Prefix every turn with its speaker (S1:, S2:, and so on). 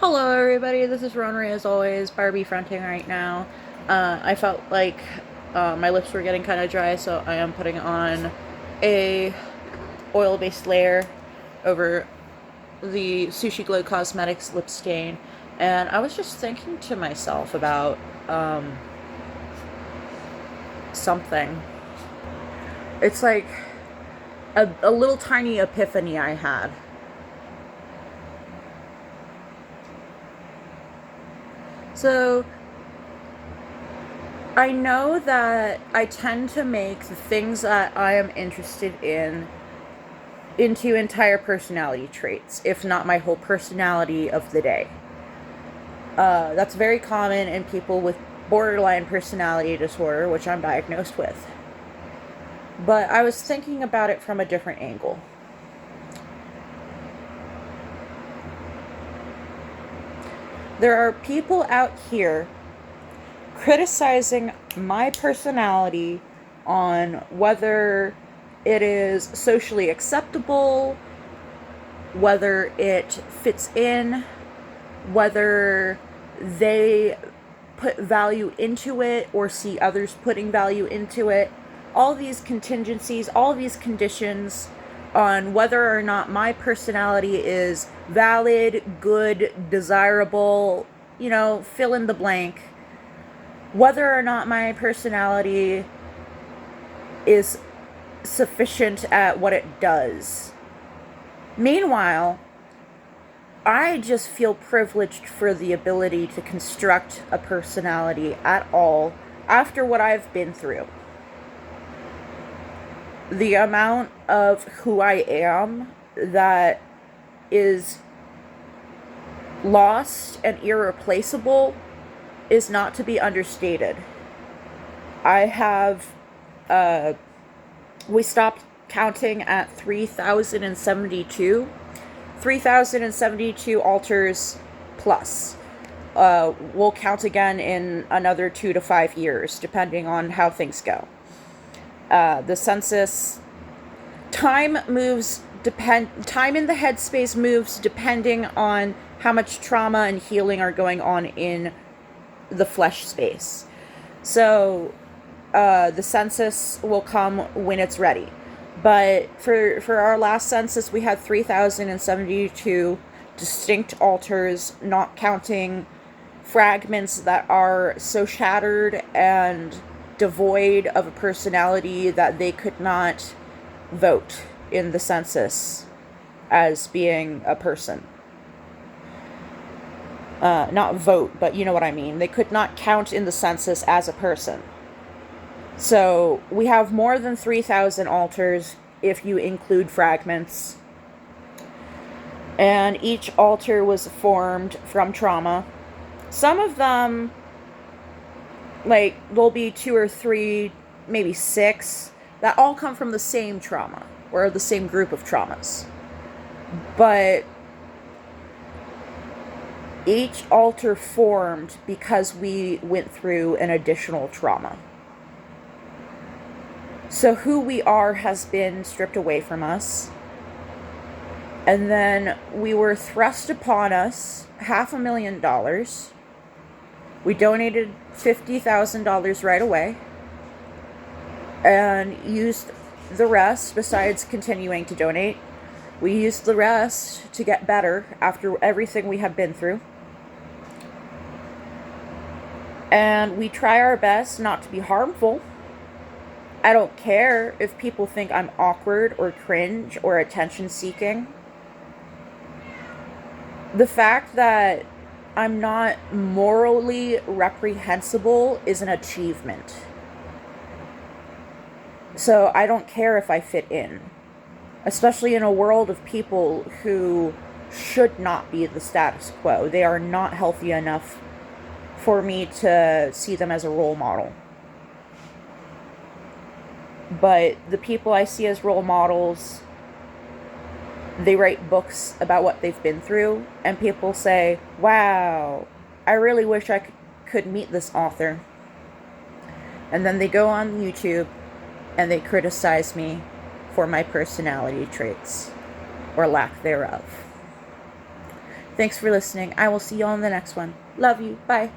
S1: Hello, everybody. This is Ronry, as always. Barbie fronting right now. I felt like my lips were getting kind of dry, so I am putting on a oil-based layer over the Sushi Glow Cosmetics lip stain. And I was just thinking to myself about something. It's like a little tiny epiphany I had. So, I know that I tend to make the things that I am interested in into entire personality traits, if not my whole personality of the day. That's very common in people with borderline personality disorder, which I'm diagnosed with. But I was thinking about it from a different angle. There are people out here criticizing my personality on whether it is socially acceptable, whether it fits in, whether they put value into it or see others putting value into it. All these contingencies, all these conditions on whether or not my personality is valid, good, desirable, fill in the blank. Whether or not my personality is sufficient at what it does. Meanwhile, I just feel privileged for the ability to construct a personality at all after what I've been through. The amount of who I am that is lost and irreplaceable is not to be understated. I have, we stopped counting at 3,072. 3,072 alters plus. We'll count again in another 2 to 5 years, depending on how things go. The census, time in the headspace moves depending on how much trauma and healing are going on in the flesh space. So, the census will come when it's ready. But for our last census, we had 3,072 distinct alters, not counting fragments that are so shattered and devoid of a personality that they could not vote in the census as being a person. Not vote, but you know what I mean. They could not count in the census as a person. So we have more than 3,000 alters if you include fragments. And each alter was formed from trauma. Some of them, like, there'll be 2 or 3, maybe 6, that all come from the same trauma, or the same group of traumas. But each alter formed because we went through an additional trauma. So who we are has been stripped away from us. And then we were thrust upon us $500,000. We donated $50,000 right away. And used the rest, besides continuing to donate, we used the rest to get better after everything we have been through. And we try our best not to be harmful. I don't care if people think I'm awkward or cringe or attention seeking. The fact that I'm not morally reprehensible is an achievement. So I don't care if I fit in. Especially in a world of people who should not be the status quo. They are not healthy enough for me to see them as a role model. But the people I see as role models, they write books about what they've been through, and people say, wow, I really wish I could meet this author. And then they go on YouTube and they criticize me for my personality traits, or lack thereof. Thanks for listening. I will see you on the next one. Love you. Bye.